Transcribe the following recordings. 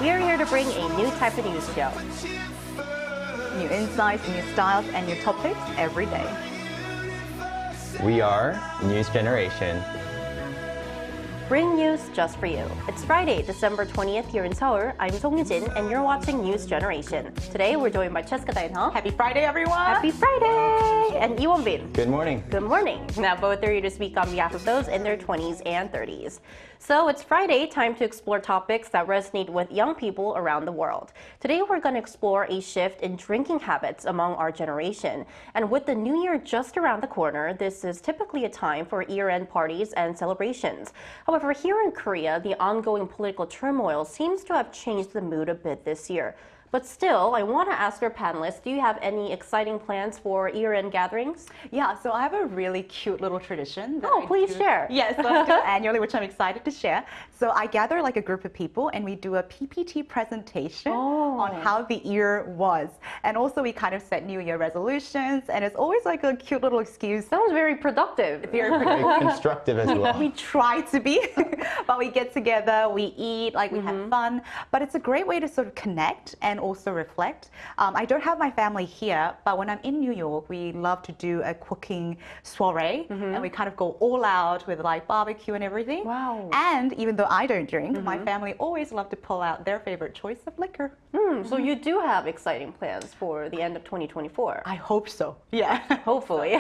We are here to bring a new type of news show. New insights, new styles, and new topics every day. We are News Generation. Bring news just for you. It's Friday, December 20th here in Seoul. I'm Song Yujin, and you're watching News Generation. Today, we're joined by Cheska Dainha. Happy Friday, everyone! Happy Friday! And Lee Won-bin. Good morning. Good morning. Now, both are here to speak on behalf of those in their 20s and 30s. So it's Friday, time to explore topics that resonate with young people around the world. Today, we're going to explore a shift in drinking habits among our generation. And with the new year just around the corner, this is typically a time for year-end parties and celebrations. However, here in Korea, the ongoing political turmoil seems to have changed the mood a bit this year. But still, I want to ask our panelists, do you have any exciting plans for year-end gatherings? Yeah, so I have a really cute little tradition. Please share. Yes, I do annually, which I'm excited to share. So I gather like a group of people and we do a PPT presentation on how the year was. And also we kind of set New Year resolutions, and it's always like a cute little excuse. Sounds very productive. Very Very constructive as well. We try to be, but we get together, we eat, like we have fun. But it's a great way to sort of connect and also reflect. I don't have my family here, but when I'm in New York, we love to do a cooking soiree, and we kind of go all out with like barbecue and everything. Wow. And even though I don't drink, my family always love to pull out their favorite choice of liquor. So you do have exciting plans for the end of 2024? I hope so. Yeah. Hopefully.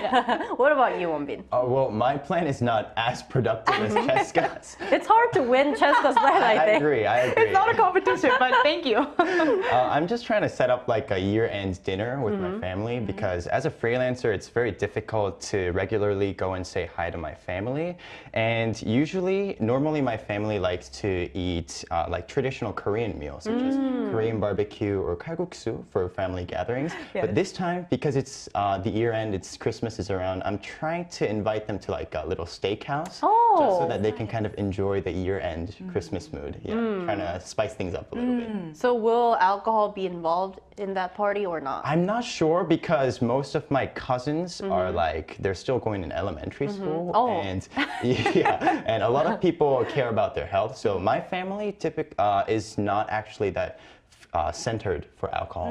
What about you, Won-bin? Well, my plan is not as productive as Cheska's. It's hard to win Cheska's plan, I I think. agree. It's not a competition, but thank you. I'm just trying to set up like a year-end dinner with my family because as a freelancer, it's very difficult to regularly go and say hi to my family. And normally my family likes to eat like traditional Korean meals, such as Korean barbecue or kalguksu for family gatherings. Yes. But this time, because it's the year-end, Christmas is around, I'm trying to invite them to like a little steakhouse just so that they can kind of enjoy the year-end Christmas mood. Yeah, trying to spice things up a little bit. So will alcohol be involved in that party or not? I'm not sure because most of my cousins are like, they're still going in elementary school. And yeah, and a lot of people care about their health. So my family is not actually that centered for alcohol.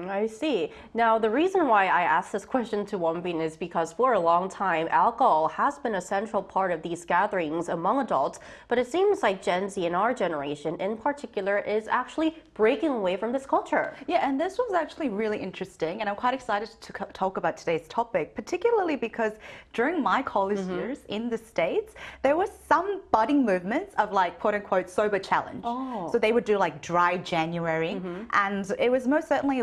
I see. Now, the reason why I asked this question to Won-bin is because for a long time, alcohol has been a central part of these gatherings among adults, but it seems like Gen Z in our generation in particular is actually breaking away from this culture. Yeah, and this was actually really interesting, and I'm quite excited to talk about today's topic, particularly because during my college years in the States, there was some budding movements of like quote-unquote sober challenge. So they would do like dry January, and it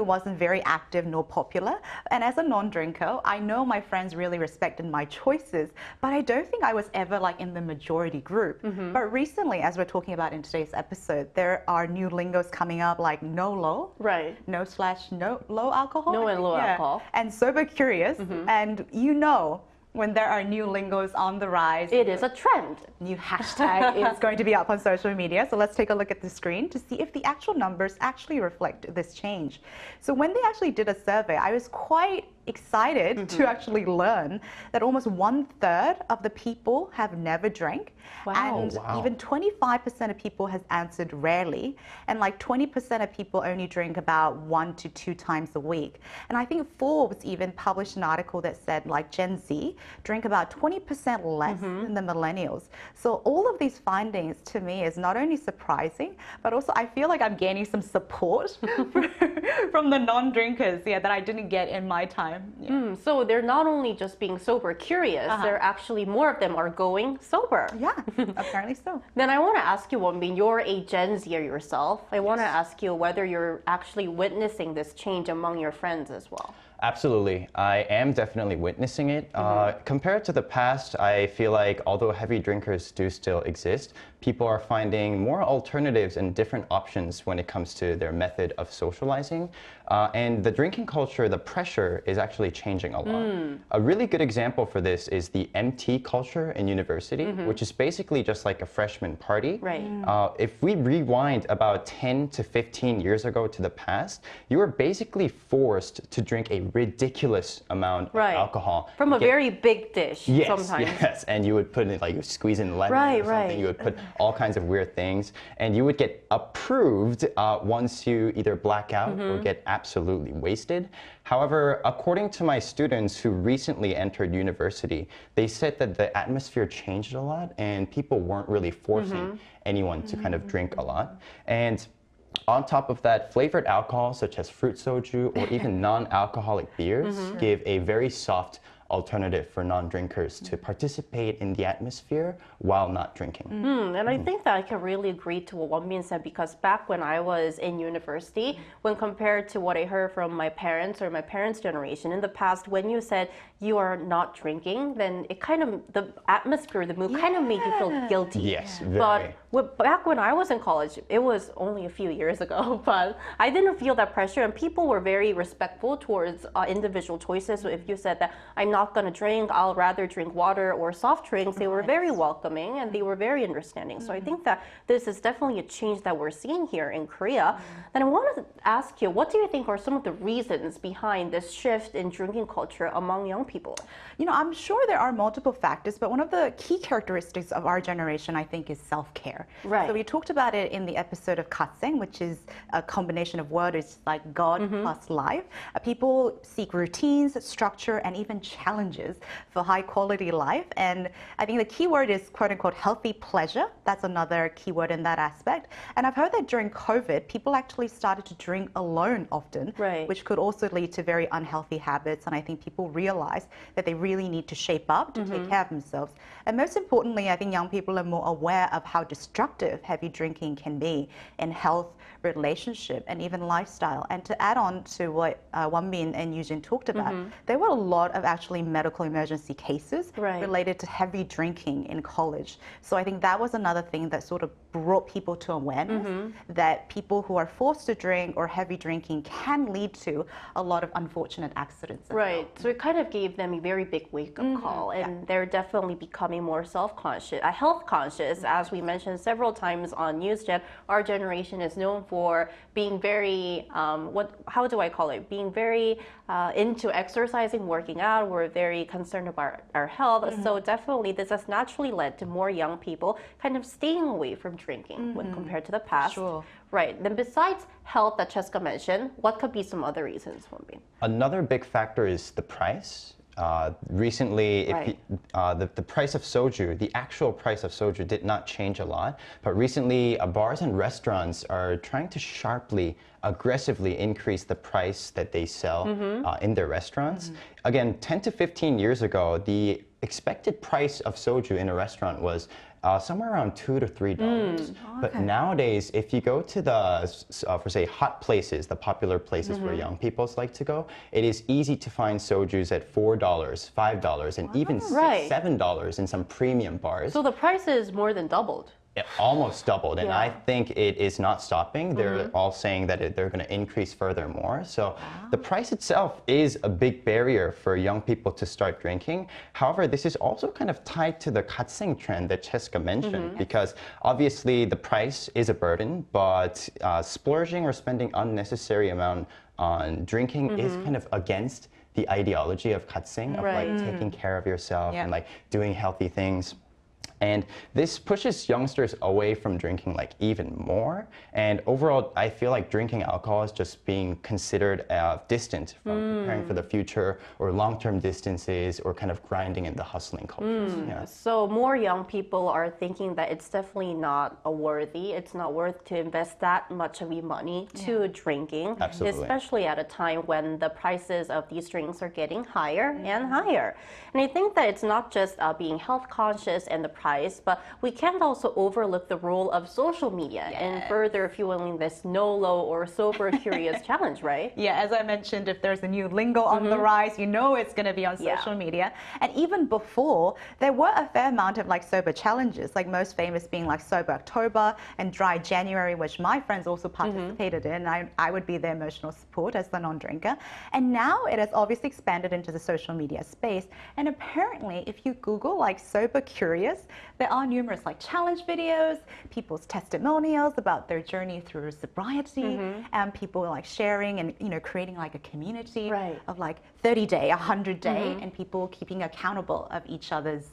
wasn't very active nor popular. And as a non-drinker, I know my friends really respected my choices, but I don't think I was ever like in the majority group. But recently, as we're talking about in today's episode, there are new lingos coming up like no low, Right. no low alcohol, No and low alcohol. and sober-curious, and when there are new lingos on the rise, It is a trend. new hashtag is going to be up on social media. So let's take a look at the screen to see if the actual numbers actually reflect this change. So when they actually did a survey, I was quite excited to actually learn that almost 1/3 of the people have never drank. Wow. And even 25% of people has answered rarely. And like 20% of people only drink about 1 to 2 times a week. And I think Forbes even published an article that said like Gen Z drink about 20% less than the millennials. So all of these findings to me is not only surprising, but also I feel like I'm gaining some support from the non-drinkers that I didn't get in my time. So they're not only just being sober curious, they're actually more of them are going sober. Yeah, apparently so. Then I want to ask you, Won-bin, you're a Gen Zer yourself. I want to ask you whether you're actually witnessing this change among your friends as well. Absolutely. I am definitely witnessing it. Compared to the past, I feel like although heavy drinkers do still exist, people are finding more alternatives and different options when it comes to their method of socializing. And the drinking culture, the pressure is actually changing a lot. A really good example for this is the MT culture in university, which is basically just like a freshman party. Right. If we rewind about 10 to 15 years ago to the past, you were basically forced to drink a ridiculous amount of alcohol. From a very big dish sometimes. Yes, and you would put in, like, you squeeze in lemon or something. You would put all kinds of weird things, and you would get approved once you either black out or get absolutely wasted. However, according to my students who recently entered university, they said that the atmosphere changed a lot and people weren't really forcing anyone to kind of drink a lot. And on top of that, flavored alcohol such as fruit soju or even non-alcoholic beers give a very soft alternative for non-drinkers to participate in the atmosphere while not drinking. And I think that I can really agree to what Wonbin said, because back when I was in university, when compared to what I heard from my parents or my parents' generation, in the past, when you said you are not drinking, then it kind of, the atmosphere, the mood kind of made you feel guilty. Yes, very. But back when I was in college, it was only a few years ago, but I didn't feel that pressure, and people were very respectful towards individual choices. So if you said that I'm not going to drink, I'll rather drink water or soft drinks, they were very welcoming and they were very understanding. So I think that this is definitely a change that we're seeing here in Korea. Then I wanted to ask you, what do you think are some of the reasons behind this shift in drinking culture among young people? You know, I'm sure there are multiple factors, but one of the key characteristics of our generation, I think, is self-care. Right. So we talked about it in the episode of Katseng, which is a combination of words like God plus life. People seek routines, structure, and even challenges for high quality life. And I think the key word is quote unquote healthy pleasure. That's another key word in that aspect. And I've heard that during COVID, people actually started to drink alone often, which could also lead to very unhealthy habits. And I think people realize that they really need to shape up to take care of themselves. And most importantly, I think young people are more aware of how destructive heavy drinking can be in health, relationship, and even lifestyle. And to add on to what Wonbin and Eugene talked about, there were a lot of actually medical emergency cases related to heavy drinking in college. So I think that was another thing that sort of brought people to awareness that people who are forced to drink or heavy drinking can lead to a lot of unfortunate accidents. So it kind of gave them a very big wake-up call, and they're definitely becoming more self-conscious, health conscious. As we mentioned several times on NewsJet, our generation is known for being very, how do I call it? Being very into exercising, working out. We're very concerned about our health. So definitely this has naturally led to more young people kind of staying away from drinking when compared to the past. Right. Then besides health that Cheska mentioned, what could be some other reasons, Wonbin? Another big factor is the price. Recently, the price of soju, the actual price of soju did not change a lot, but recently bars and restaurants are trying to sharply, aggressively increase the price that they sell in their restaurants. Again, 10 to 15 years ago, the expected price of soju in a restaurant was somewhere around $2 to $3. But nowadays, if you go to the, for say, hot places, the popular places where young people like to go, it is easy to find sojus at $4, $5, and even $6, $7 in some premium bars. So the price is more than doubled. It almost doubled, and I think it is not stopping. They're all saying that they're going to increase furthermore. So the price itself is a big barrier for young people to start drinking. However, this is also kind of tied to the katseng trend that Cheska mentioned, because obviously the price is a burden, but splurging or spending unnecessary amount on drinking is kind of against the ideology of katseng, of like taking care of yourself and like doing healthy things. And this pushes youngsters away from drinking like even more. And overall, I feel like drinking alcohol is just being considered distant from preparing for the future or long-term distances or kind of grinding in the hustling culture. So more young people are thinking that it's definitely not worthy. It's not worth to invest that much of your money to drinking, especially at a time when the prices of these drinks are getting higher and higher. And I think that it's not just being health conscious and the price, but we can't also overlook the role of social media in further fueling this no-low or sober-curious challenge, right? As I mentioned, if there's a new lingo on the rise, you know it's going to be on social media. And even before, there were a fair amount of like sober challenges, like most famous being like Sober October and Dry January, which my friends also participated in. I would be their emotional support as the non-drinker. And now it has obviously expanded into the social media space. And apparently, if you Google like Sober Curious, there are numerous like challenge videos, people's testimonials about their journey through sobriety, and people like sharing and creating like a community of like 30-day, 100-day, and people keeping accountable of each other's,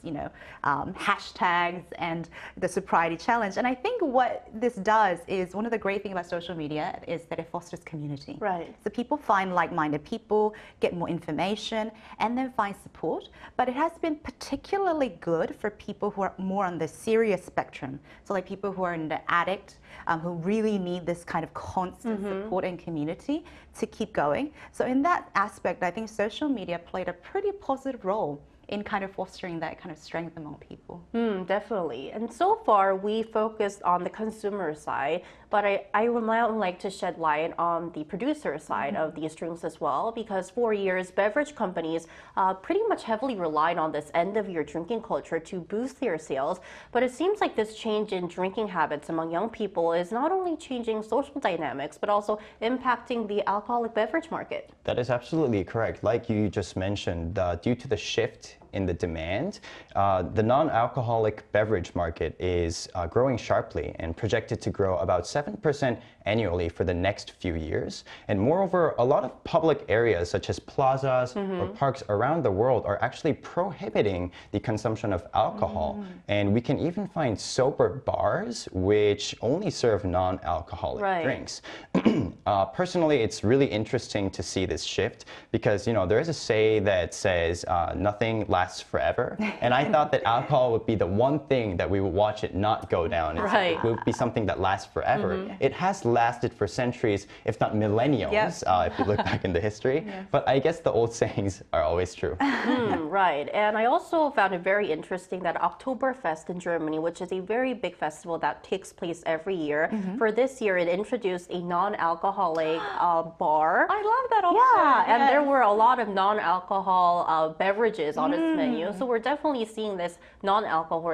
hashtags and the sobriety challenge. And I think what this does is, one of the great things about social media is that it fosters community. Right. So people find like-minded people, get more information, and then find support. But it has been particularly good for people who are more on the serious spectrum. So like people who are in the addict, who really need this kind of constant support and community to keep going. So in that aspect, I think social media played a pretty positive role in kind of fostering that kind of strength among people. Definitely. And so far, we focused on the consumer side, but I would now like to shed light on the producer side of these drinks as well, because for years, beverage companies pretty much heavily relied on this end-of-year drinking culture to boost their sales. But it seems like this change in drinking habits among young people is not only changing social dynamics, but also impacting the alcoholic beverage market. That is absolutely correct. Like you just mentioned, due to the shift in the demand, the non-alcoholic beverage market is growing sharply and projected to grow about 7% annually for the next few years. And moreover, a lot of public areas such as plazas or parks around the world are actually prohibiting the consumption of alcohol. And we can even find sober bars which only serve non-alcoholic drinks. Personally, it's really interesting to see this shift because, there is a say that says nothing lasts forever. And I thought that alcohol would be the one thing that we would watch it not go down. It would be something that lasts forever. It has lasted for centuries, if not millenniums, if you look back in the history. But I guess the old sayings are always true. Right. And I also found it very interesting that Oktoberfest in Germany, which is a very big festival that takes place every year, for this year it introduced a non-alcoholic bar. I love that option. Yeah, and there were a lot of non-alcohol beverages on its menu. So we're definitely seeing this non-alcohol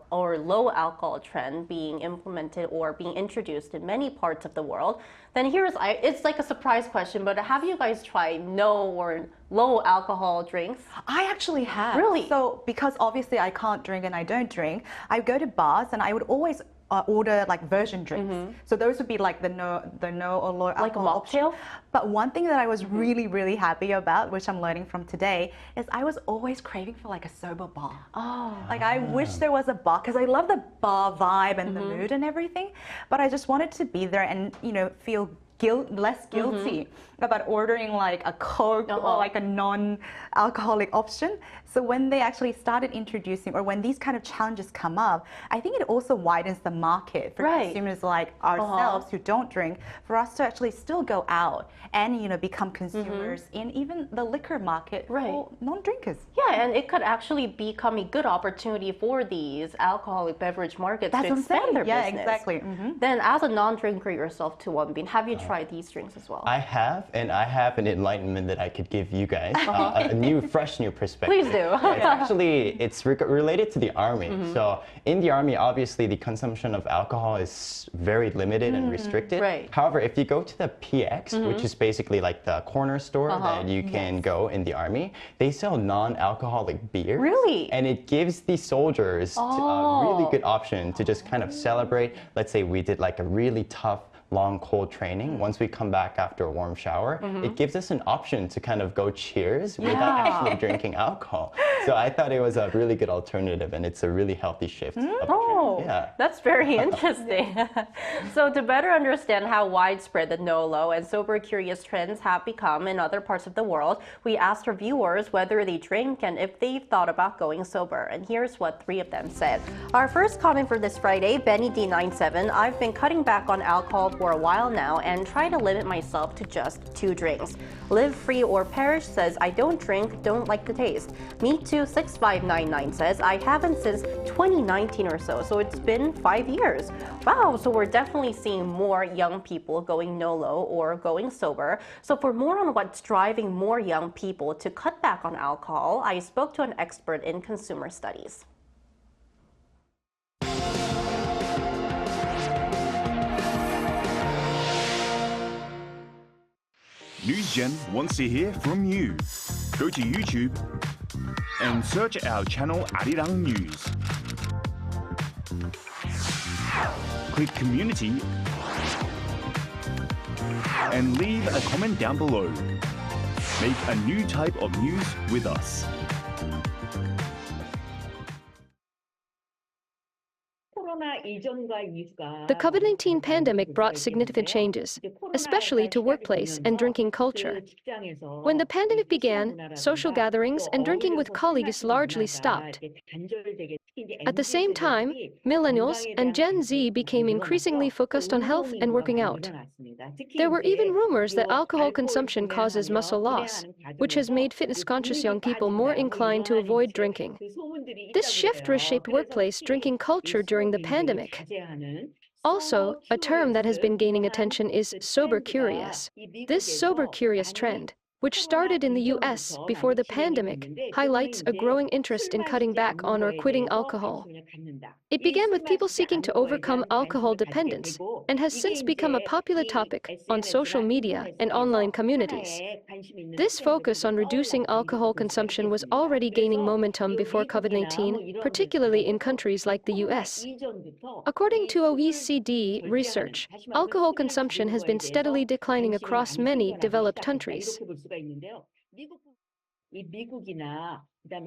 or low alcohol trend being implemented or being introduced in many parts of the world. Then it's like a surprise question, but have you guys tried no or low alcohol drinks? I actually have. Really? So because obviously I can't drink and I don't drink, I go to bars and I would always order like version drinks. So those would be like the no or low alcohol. Like a mocktail? But one thing that I was really, really happy about, which I'm learning from today, is I was always craving for like a sober bar. Like I wish there was a bar, because I love the bar vibe and the mood and everything, but I just wanted to be there and, feel less guilty about ordering like a Coke or like a non-alcoholic option. So when they actually started introducing, or when these kind of challenges come up, I think it also widens the market for consumers like ourselves who don't drink, for us to actually still go out and become consumers in even the liquor market for non-drinkers. Yeah, and it could actually become a good opportunity for these alcoholic beverage markets to expand their business. Yeah, exactly. Then as a non-drinker yourself, to Wonbin, have you tried these drinks as well? I have, and I have an enlightenment that I could give you guys, a fresh new perspective. Please do. It's related to the army. So in the army, obviously the consumption of alcohol is very limited and restricted. However, if you go to the PX, which is basically like the corner store that you can go in the army, they sell non-alcoholic beers. Really? And it gives the soldiers a really good option to just kind of celebrate. Let's say we did like a really tough long cold training. Once we come back after a warm shower, it gives us an option to kind of go cheers without actually drinking alcohol. So I thought it was a really good alternative, and it's a really healthy shift. That's very interesting. So to better understand how widespread the no-low and sober-curious trends have become in other parts of the world, we asked our viewers whether they drink and if they've thought about going sober. And here's what 3 of them said. Our first comment for this Friday, Benny D97, I've been cutting back on alcohol for a while now and try to limit myself to just 2 drinks. Live Free or Perish says, I don't drink, don't like the taste. Me Too 6599 says, I haven't since 2019 or so it's been 5 years. Wow, so we're definitely seeing more young people going no-low or going sober. So for more on what's driving more young people to cut back on alcohol, I spoke to an expert in consumer studies. NewsGen wants to hear from you. Go to YouTube and search our channel Arirang.News. Click Community and leave a comment down below. Make a new type of news with us. The COVID-19 pandemic brought significant changes, especially to workplace and drinking culture. When the pandemic began, social gatherings and drinking with colleagues largely stopped. At the same time, millennials and Gen Z became increasingly focused on health and working out. There were even rumors that alcohol consumption causes muscle loss, which has made fitness-conscious young people more inclined to avoid drinking. This shift reshaped workplace drinking culture during the pandemic. Also, a term that has been gaining attention is sober-curious. This sober-curious trend, which started in the US before the pandemic, highlights a growing interest in cutting back on or quitting alcohol. It began with people seeking to overcome alcohol dependence and has since become a popular topic on social media and online communities. This focus on reducing alcohol consumption was already gaining momentum before COVID-19, particularly in countries like the US. According to OECD research, alcohol consumption has been steadily declining across many developed countries.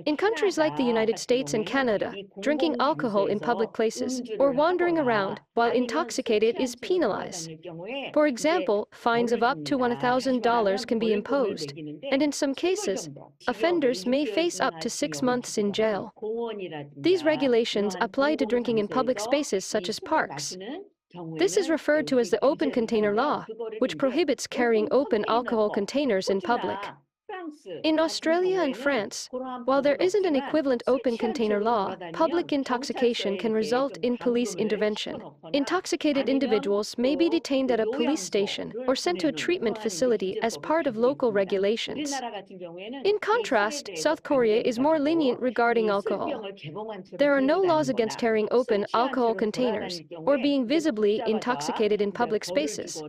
In countries like the United States and Canada, drinking alcohol in public places or wandering around while intoxicated is penalized. For example, fines of up to $1,000 can be imposed, and in some cases, offenders may face up to 6 months in jail. These regulations apply to drinking in public spaces such as parks. This is referred to as the open container law, which prohibits carrying open alcohol containers in public. In Australia and France, while there isn't an equivalent open container law, public intoxication can result in police intervention. Intoxicated individuals may be detained at a police station or sent to a treatment facility as part of local regulations. In contrast, South Korea is more lenient regarding alcohol. There are no laws against carrying open alcohol containers or being visibly intoxicated in public spaces.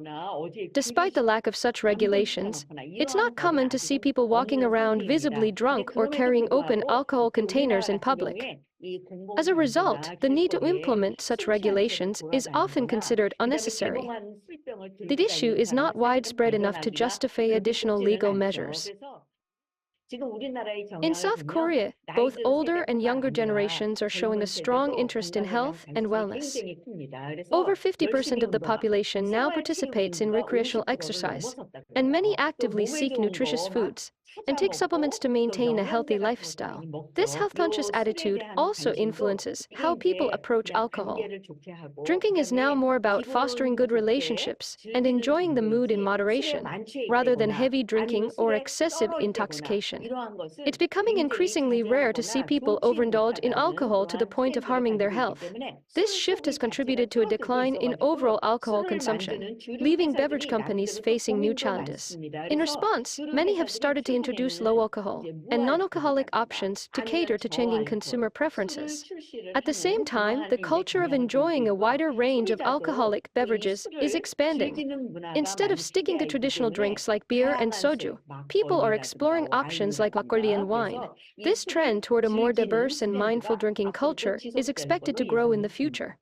Despite the lack of such regulations, it's not common to see people walking around visibly drunk or carrying open alcohol containers in public. As a result, the need to implement such regulations is often considered unnecessary. The issue is not widespread enough to justify additional legal measures. In South Korea, both older and younger generations are showing a strong interest in health and wellness. Over 50% of the population now participates in recreational exercise, and many actively seek nutritious foods and take supplements to maintain a healthy lifestyle. This health-conscious attitude also influences how people approach alcohol. Drinking is now more about fostering good relationships and enjoying the mood in moderation, rather than heavy drinking or excessive intoxication. It's becoming increasingly rare to see people overindulge in alcohol to the point of harming their health. This shift has contributed to a decline in overall alcohol consumption, leaving beverage companies facing new challenges. In response, many have started to introduce low alcohol and non-alcoholic options to cater to changing consumer preferences. At the same time, the culture of enjoying a wider range of alcoholic beverages is expanding. Instead of sticking to traditional drinks like beer and soju, people are exploring options like makgeolli and wine. This trend toward a more diverse and mindful drinking culture is expected to grow in the future.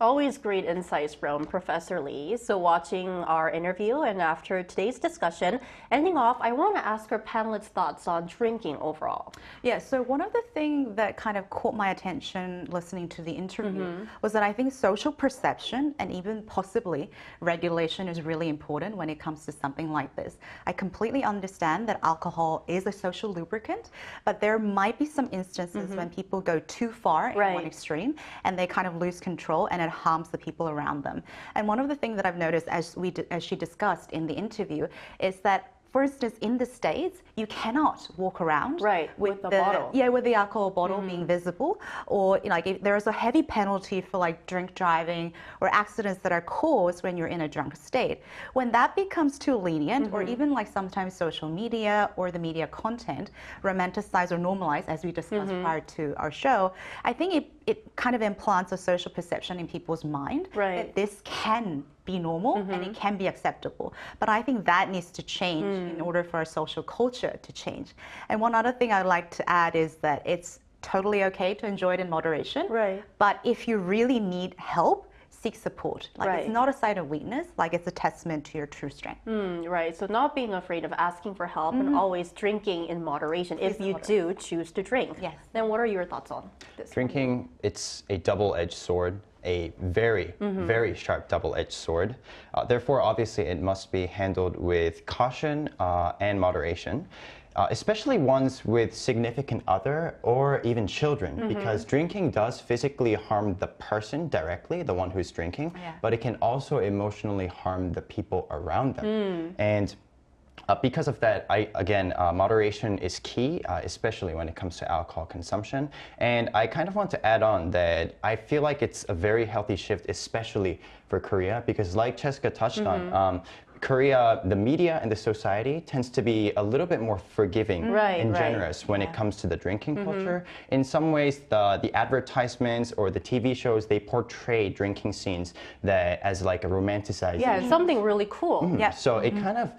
Always great insights from Professor Lee. So watching our interview and after today's discussion, ending off, I want to ask our panelists' thoughts on drinking overall. Yeah, so one of the things that kind of caught my attention listening to the interview was that I think social perception and even possibly regulation is really important when it comes to something like this. I completely understand that alcohol is a social lubricant, but there might be some instances when people go too far in one extreme and they kind of lose control and it harms the people around them. And one of the things that I've noticed as she discussed in the interview is that, for instance, in the States, you cannot walk around with the bottle. Yeah, with the alcohol bottle being visible, or if there is a heavy penalty for like drink driving or accidents that are caused when you're in a drunk state. When that becomes too lenient, or even like sometimes social media or the media content romanticize or normalize, as we discussed prior to our show, I think it kind of implants a social perception in people's mind that this can be normal and it can be acceptable. But I think that needs to change in order for our social culture to change. And one other thing I'd like to add is that it's totally okay to enjoy it in moderation. But if you really need help, seek support. Like Right. it's not a sign of weakness, like it's a testament to your true strength. Right, so not being afraid of asking for help and always drinking in moderation if you do choose to drink. Yes. Then what are your thoughts on this? Drinking, it's a double-edged sword, a very, very sharp double-edged sword. Therefore, obviously, it must be handled with caution and moderation. Especially ones with significant other or even children, because drinking does physically harm the person directly, the one who's drinking, but it can also emotionally harm the people around them. And because of that, moderation is key, especially when it comes to alcohol consumption. And I kind of want to add on that I feel like it's a very healthy shift, especially for Korea, because like Cheska touched on, Korea, the media and the society tends to be a little bit more forgiving and generous when it comes to the drinking culture. In some ways, the advertisements or the TV shows, they portray drinking scenes that as like a romanticized. Yeah, it's something really cool. Yeah. So it kind of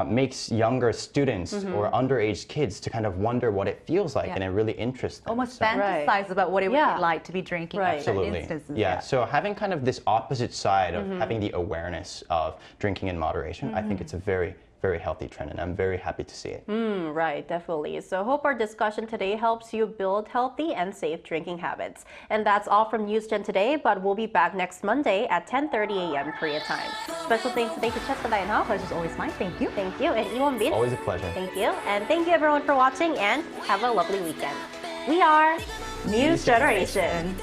makes younger students or underage kids to kind of wonder what it feels like, and it really interests them. Almost So- fantasize about what it would be like to be drinking Right. in certain Absolutely. instances. Yeah. So having kind of this opposite side of having the awareness of drinking in moderation, I think it's a very, very healthy trend, and I'm very happy to see it. Right, definitely. So hope our discussion today helps you build healthy and safe drinking habits. And that's all from NewsGen today, but we'll be back next Monday at 10:30 a.m. Korea time. Special thanks today to Cheska Dayanha. Pleasure's always mine. Thank you. Thank you. And Iwon Bin. Always a pleasure. Thank you. And thank you everyone for watching and have a lovely weekend. We are News Generation.